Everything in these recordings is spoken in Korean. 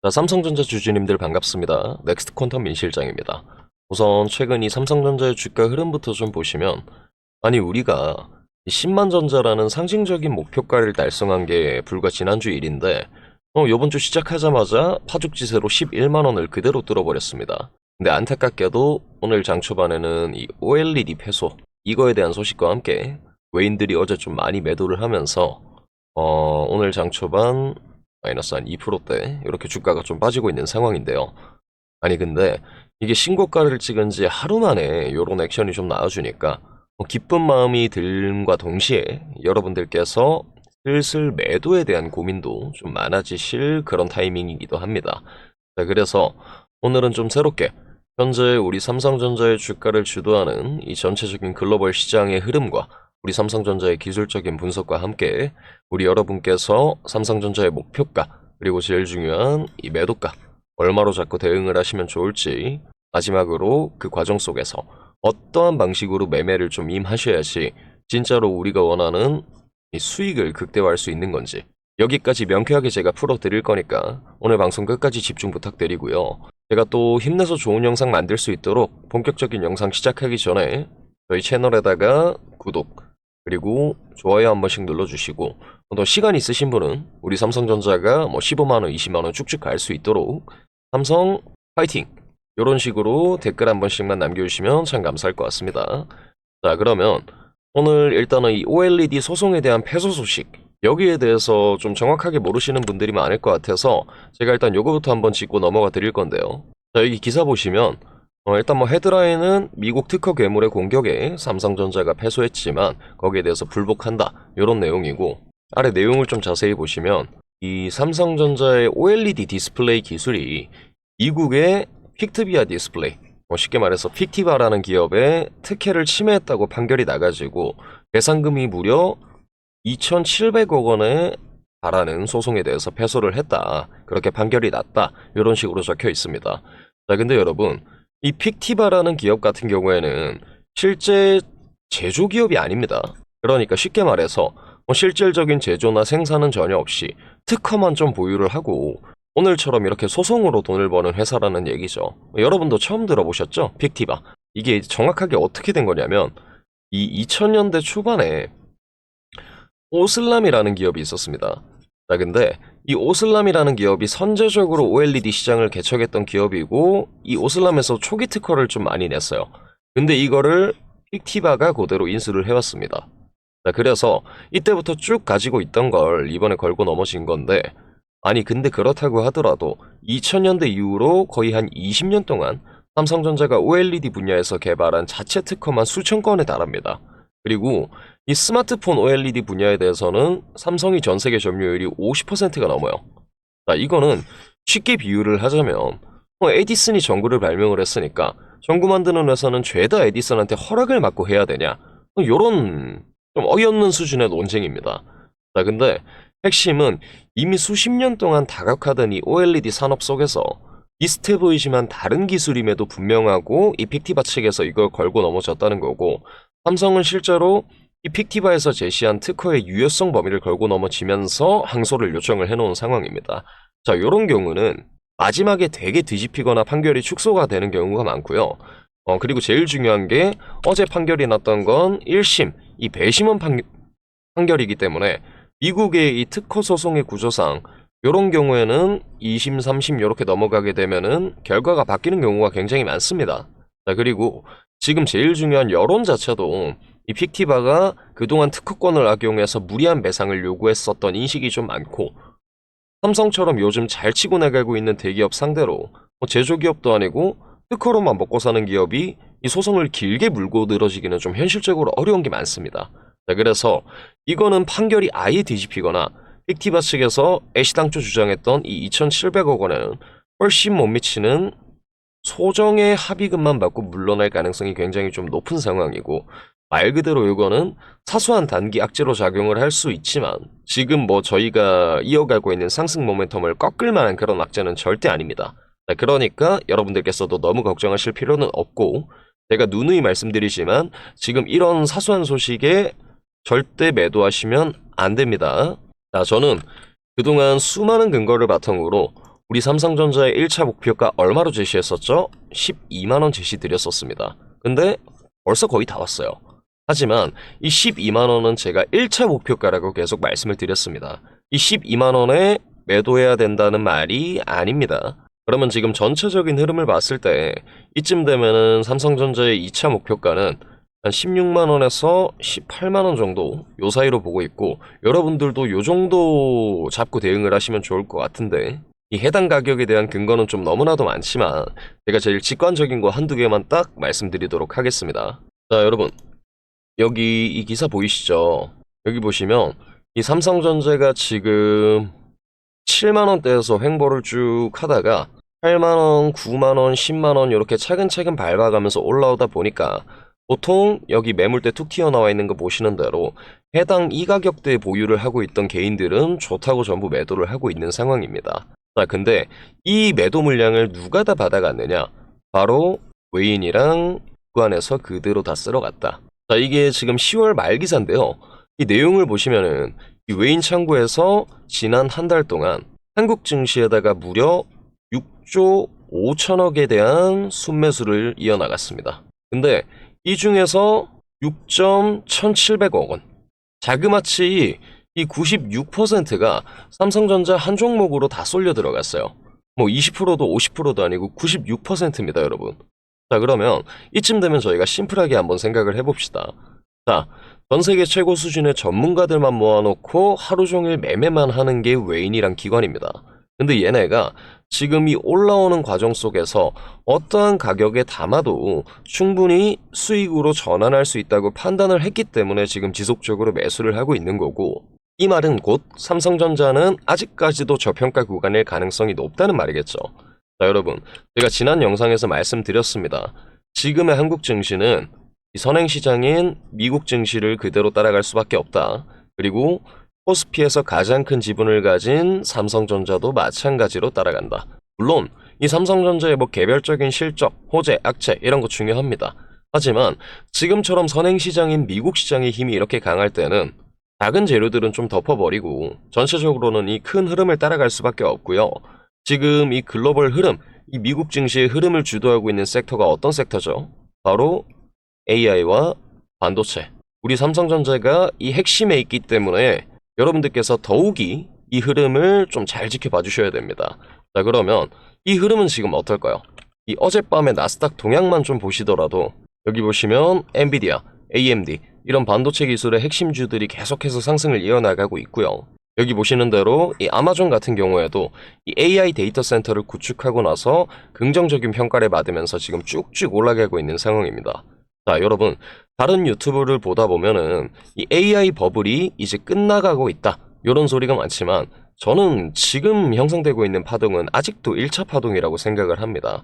자, 삼성전자 주주님들 반갑습니다. 넥스트 퀀텀 민 실장입니다. 우선 최근 이 삼성전자의 주가 흐름부터 좀 보시면, 아니 우리가 이 10만 전자라는 상징적인 목표가를 달성한 게 불과 지난주 일인데 요번 주 시작하자마자 파죽지세로 11만 원을 그대로 뚫어버렸습니다. 근데 안타깝게도 오늘 장 초반에는 이 OLED 패소 이거에 대한 소식과 함께 외인들이 어제 좀 많이 매도를 하면서 오늘 장 초반 마이너스 한 2%대 이렇게 주가가 좀 빠지고 있는 상황인데요. 아니 근데 이게 신고가를 찍은 지 하루 만에 이런 액션이 좀 나와주니까 기쁜 마음이 듦과 동시에 여러분들께서 슬슬 매도에 대한 고민도 좀 많아지실 그런 타이밍이기도 합니다. 자, 그래서 오늘은 좀 새롭게 현재 우리 삼성전자의 주가를 주도하는 이 전체적인 글로벌 시장의 흐름과 우리 삼성전자의 기술적인 분석과 함께 우리 여러분께서 삼성전자의 목표가 그리고 제일 중요한 이 매도가 얼마로 잡고 대응을 하시면 좋을지, 마지막으로 그 과정 속에서 어떠한 방식으로 매매를 좀 임하셔야지 진짜로 우리가 원하는 이 수익을 극대화할 수 있는 건지, 여기까지 명쾌하게 제가 풀어드릴 거니까 오늘 방송 끝까지 집중 부탁드리고요. 제가 또 힘내서 좋은 영상 만들 수 있도록 본격적인 영상 시작하기 전에 저희 채널에다가 구독 그리고 좋아요 한 번씩 눌러주시고, 또 시간 있으신 분은 우리 삼성전자가 뭐 15만원 20만원 쭉쭉 갈 수 있도록 삼성 파이팅! 이런 식으로 댓글 한 번씩만 남겨주시면 참 감사할 것 같습니다. 자, 그러면 오늘 일단은 이 OLED 소송에 대한 패소 소식, 여기에 대해서 좀 정확하게 모르시는 분들이 많을 것 같아서 제가 일단 요거부터 한번 짚고 넘어가 드릴 건데요. 자, 여기 기사 보시면 일단 뭐 헤드라인은 미국 특허 괴물의 공격에 삼성전자가 패소했지만 거기에 대해서 불복한다 이런 내용이고, 아래 내용을 좀 자세히 보시면 이 삼성전자의 OLED 디스플레이 기술이 미국의 픽트비아 디스플레이, 쉽게 말해서 픽티바라는 기업의 특혜를 침해했다고 판결이 나가지고 배상금이 무려 2,700억 원에 달하는 소송에 대해서 패소를 했다, 그렇게 판결이 났다, 이런 식으로 적혀 있습니다. 자, 근데 여러분, 이 픽티바라는 기업 같은 경우에는 실제 제조기업이 아닙니다. 그러니까 쉽게 말해서 실질적인 제조나 생산은 전혀 없이 특허만 좀 보유를 하고 오늘처럼 이렇게 소송으로 돈을 버는 회사라는 얘기죠. 여러분도 처음 들어보셨죠? 픽티바. 이게 정확하게 어떻게 된 거냐면 이 2000년대 초반에 오슬람이라는 기업이 있었습니다. 자, 근데 이 오슬람이라는 기업이 선제적으로 OLED 시장을 개척했던 기업이고, 이 오슬람에서 초기 특허를 좀 많이 냈어요. 근데 이거를 픽티바가 그대로 인수를 해왔습니다. 자, 그래서 이때부터 쭉 가지고 있던 걸 이번에 걸고 넘어진 건데, 아니 근데 그렇다고 하더라도 2000년대 이후로 거의 한 20년 동안 삼성전자가 OLED 분야에서 개발한 자체 특허만 수천 건에 달합니다. 그리고 이 스마트폰 OLED 분야에 대해서는 삼성이 전 세계 점유율이 50%가 넘어요. 자, 이거는 쉽게 비유를 하자면 에디슨이 전구를 발명을 했으니까 전구 만드는 회사는 죄다 에디슨한테 허락을 받고 해야 되냐, 요런 좀 어이없는 수준의 논쟁입니다. 자, 근데 핵심은 이미 수십 년 동안 다각화된 이 OLED 산업 속에서 비슷해 보이지만 다른 기술임에도 분명하고 이 픽티바 측에서 이걸 걸고 넘어졌다는 거고, 삼성은 실제로 이 픽티바에서 제시한 특허의 유효성 범위를 걸고 넘어지면서 항소를 요청을 해놓은 상황입니다. 자, 요런 경우는 마지막에 되게 뒤집히거나 판결이 축소가 되는 경우가 많고요. 그리고 제일 중요한 게 어제 판결이 났던 건 1심, 이 배심원 판결이기 때문에 미국의 이 특허 소송의 구조상 요런 경우에는 2심, 3심 이렇게 넘어가게 되면은 결과가 바뀌는 경우가 굉장히 많습니다. 자, 그리고 지금 제일 중요한 여론 자체도 이 픽티바가 그동안 특허권을 악용해서 무리한 배상을 요구했었던 인식이 좀 많고, 삼성처럼 요즘 잘 치고 나가고 있는 대기업 상대로 제조기업도 아니고 특허로만 먹고 사는 기업이 이 소송을 길게 물고 늘어지기는 좀 현실적으로 어려운 게 많습니다. 자, 그래서 이거는 판결이 아예 뒤집히거나 픽티바 측에서 애시당초 주장했던 이 2,700억 원에는 훨씬 못 미치는 소정의 합의금만 받고 물러날 가능성이 굉장히 좀 높은 상황이고, 말 그대로 이거는 사소한 단기 악재로 작용을 할 수 있지만 지금 뭐 저희가 이어가고 있는 상승 모멘텀을 꺾을 만한 그런 악재는 절대 아닙니다. 그러니까 여러분들께서도 너무 걱정하실 필요는 없고, 제가 누누이 말씀드리지만 지금 이런 사소한 소식에 절대 매도하시면 안 됩니다. 자, 저는 그동안 수많은 근거를 바탕으로 우리 삼성전자의 1차 목표가 얼마로 제시했었죠? 12만원 제시 드렸었습니다. 근데 벌써 거의 다 왔어요. 하지만 이 12만원은 제가 1차 목표가라고 계속 말씀을 드렸습니다. 이 12만원에 매도해야 된다는 말이 아닙니다. 그러면 지금 전체적인 흐름을 봤을 때 이쯤 되면은 삼성전자의 2차 목표가는 한 16만원에서 18만원 정도 요 사이로 보고 있고, 여러분들도 요 정도 잡고 대응을 하시면 좋을 것 같은데, 이 해당 가격에 대한 근거는 좀 너무나도 많지만 제가 제일 직관적인 거 한두 개만 딱 말씀드리도록 하겠습니다. 자, 여러분, 여기 이 기사 보이시죠? 여기 보시면 이 삼성전자가 지금 7만원대에서 횡보를 쭉 하다가 8만원, 9만원, 10만원 이렇게 차근차근 밟아가면서 올라오다 보니까 보통 여기 매물대 툭 튀어나와 있는 거 보시는 대로 해당 이 가격대에 보유를 하고 있던 개인들은 좋다고 전부 매도를 하고 있는 상황입니다. 자, 근데 이 매도 물량을 누가 다 받아갔느냐? 바로 외인이랑 구간에서 그대로 다 쓸어갔다. 자, 이게 지금 10월 말 기사인데요. 이 내용을 보시면은 이 외인 창구에서 지난 한 달 동안 한국 증시에다가 무려 6조 5천억에 대한 순매수를 이어나갔습니다. 근데 이 중에서 6.1700억 원, 자그마치 이 96%가 삼성전자 한 종목으로 다 쏠려 들어갔어요. 뭐 20%도 50%도 아니고 96%입니다, 여러분. 자, 그러면 이쯤 되면 저희가 심플하게 한번 생각을 해봅시다. 자, 전 세계 최고 수준의 전문가들만 모아놓고 하루 종일 매매만 하는 게 외인이란 기관입니다. 근데 얘네가 지금 이 올라오는 과정 속에서 어떠한 가격에 담아도 충분히 수익으로 전환할 수 있다고 판단을 했기 때문에 지금 지속적으로 매수를 하고 있는 거고, 이 말은 곧 삼성전자는 아직까지도 저평가 구간일 가능성이 높다는 말이겠죠. 자, 여러분, 제가 지난 영상에서 말씀드렸습니다. 지금의 한국 증시는 이 선행시장인 미국 증시를 그대로 따라갈 수밖에 없다. 그리고 코스피에서 가장 큰 지분을 가진 삼성전자도 마찬가지로 따라간다. 물론 이 삼성전자의 뭐 개별적인 실적, 호재, 악재 이런 거 중요합니다. 하지만 지금처럼 선행시장인 미국 시장의 힘이 이렇게 강할 때는 작은 재료들은 좀 덮어버리고 전체적으로는 이 큰 흐름을 따라갈 수밖에 없고요. 지금 이 글로벌 흐름, 이 미국 증시의 흐름을 주도하고 있는 섹터가 어떤 섹터죠? 바로 AI와 반도체. 우리 삼성전자가 이 핵심에 있기 때문에 여러분들께서 더욱이 이 흐름을 좀 잘 지켜봐 주셔야 됩니다. 자, 그러면 이 흐름은 지금 어떨까요? 이 어젯밤의 나스닥 동향만 좀 보시더라도 여기 보시면 엔비디아, AMD 이런 반도체 기술의 핵심주들이 계속해서 상승을 이어나가고 있고요. 여기 보시는 대로 이 아마존 같은 경우에도 이 AI 데이터 센터를 구축하고 나서 긍정적인 평가를 받으면서 지금 쭉쭉 올라가고 있는 상황입니다. 자, 여러분, 다른 유튜브를 보다 보면은 이 AI 버블이 이제 끝나가고 있다 이런 소리가 많지만 저는 지금 형성되고 있는 파동은 아직도 1차 파동이라고 생각을 합니다.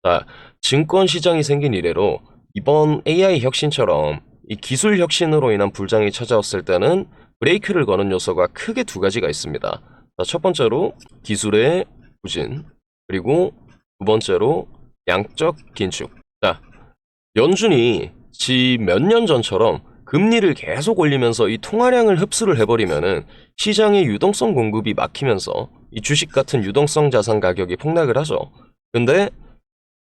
자, 증권 시장이 생긴 이래로 이번 AI 혁신처럼 이 기술 혁신으로 인한 불장이 찾아왔을 때는 브레이크를 거는 요소가 크게 두 가지가 있습니다. 자, 첫 번째로 기술의 부진, 그리고 두 번째로 양적 긴축. 자, 연준이 몇 년 전처럼 금리를 계속 올리면서 이 통화량을 흡수를 해버리면은 시장의 유동성 공급이 막히면서 이 주식 같은 유동성 자산 가격이 폭락을 하죠. 근데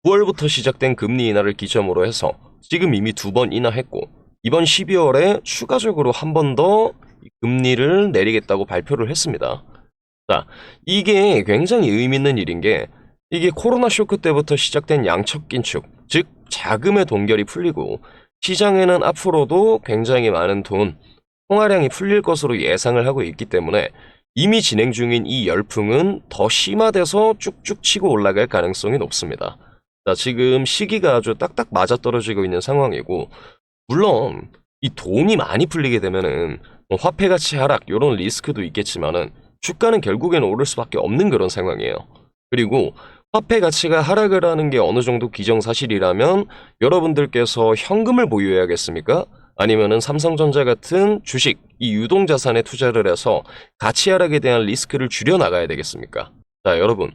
9월부터 시작된 금리 인하를 기점으로 해서 지금 이미 2번 인하했고 이번 12월에 추가적으로 한 번 더 금리를 내리겠다고 발표를 했습니다. 자, 이게 굉장히 의미 있는 일인 게 이게 코로나 쇼크 때부터 시작된 양적 긴축, 즉 자금의 동결이 풀리고 시장에는 앞으로도 굉장히 많은 돈, 통화량이 풀릴 것으로 예상을 하고 있기 때문에 이미 진행 중인 이 열풍은 더 심화돼서 쭉쭉 치고 올라갈 가능성이 높습니다. 자, 지금 시기가 아주 딱딱 맞아떨어지고 있는 상황이고, 물론 이 돈이 많이 풀리게 되면은 뭐 화폐 가치 하락 이런 리스크도 있겠지만은 주가는 결국에는 오를 수밖에 없는 그런 상황이에요. 그리고 화폐 가치가 하락을 하는 게 어느 정도 기정사실이라면 여러분들께서 현금을 보유해야겠습니까? 아니면은 삼성전자 같은 주식, 이 유동자산에 투자를 해서 가치 하락에 대한 리스크를 줄여나가야 되겠습니까? 자, 여러분,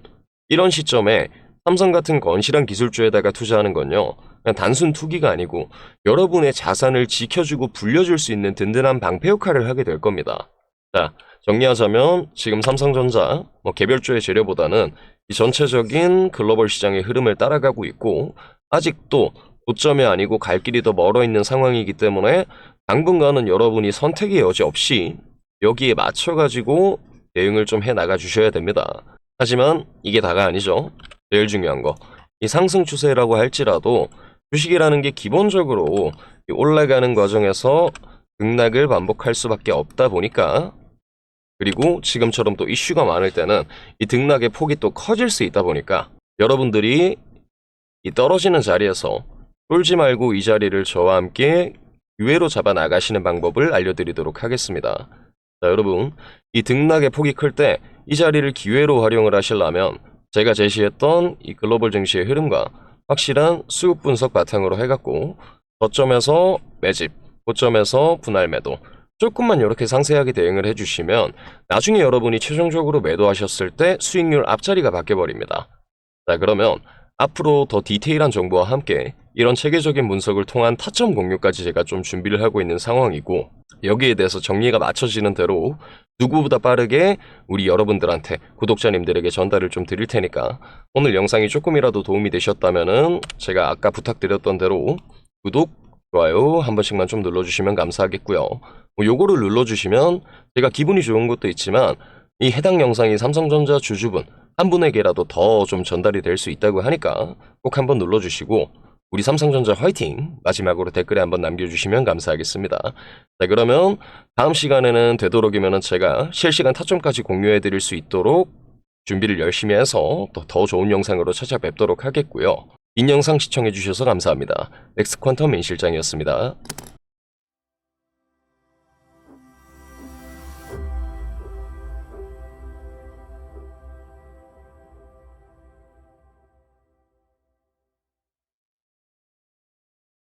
이런 시점에 삼성 같은 건실한 기술주에다가 투자하는 건요, 그냥 단순 투기가 아니고 여러분의 자산을 지켜주고 불려줄 수 있는 든든한 방패 역할을 하게 될 겁니다. 자, 정리하자면 지금 삼성전자 개별주의 재료보다는 이 전체적인 글로벌 시장의 흐름을 따라가고 있고 아직도 고점이 아니고 갈 길이 더 멀어 있는 상황이기 때문에 당분간은 여러분이 선택의 여지 없이 여기에 맞춰가지고 대응을 좀 해 나가 주셔야 됩니다. 하지만 이게 다가 아니죠. 제일 중요한 거. 이 상승 추세라고 할지라도 주식이라는 게 기본적으로 이 올라가는 과정에서 등락을 반복할 수밖에 없다 보니까 그리고 지금처럼 또 이슈가 많을 때는 이 등락의 폭이 또 커질 수 있다 보니까 여러분들이 이 떨어지는 자리에서 쫄지 말고 이 자리를 저와 함께 기회로 잡아 나가시는 방법을 알려드리도록 하겠습니다. 자, 여러분, 이 등락의 폭이 클 때 이 자리를 기회로 활용을 하시려면 제가 제시했던 이 글로벌 증시의 흐름과 확실한 수급 분석 바탕으로 해갖고 저점에서 매집, 고점에서 분할 매도 조금만 이렇게 상세하게 대응을 해주시면 나중에 여러분이 최종적으로 매도하셨을 때 수익률 앞자리가 바뀌어버립니다. 자, 그러면 앞으로 더 디테일한 정보와 함께 이런 체계적인 분석을 통한 타점 공유까지 제가 좀 준비를 하고 있는 상황이고 여기에 대해서 정리가 맞춰지는 대로 누구보다 빠르게 우리 여러분들한테 구독자님들에게 전달을 좀 드릴 테니까 오늘 영상이 조금이라도 도움이 되셨다면은 제가 아까 부탁드렸던 대로 구독, 좋아요 한 번씩만 좀 눌러주시면 감사하겠고요. 요거를 눌러주시면 제가 기분이 좋은 것도 있지만 이 해당 영상이 삼성전자 주주분 한 분에게라도 더 좀 전달이 될 수 있다고 하니까 꼭 한번 눌러주시고 우리 삼성전자 화이팅! 마지막으로 댓글에 한번 남겨주시면 감사하겠습니다. 자, 그러면 다음 시간에는 되도록이면 제가 실시간 타점까지 공유해드릴 수 있도록 준비를 열심히 해서 또 더 좋은 영상으로 찾아뵙도록 하겠고요. 긴 영상 시청해주셔서 감사합니다. 넥스트 퀀텀 민 실장이었습니다.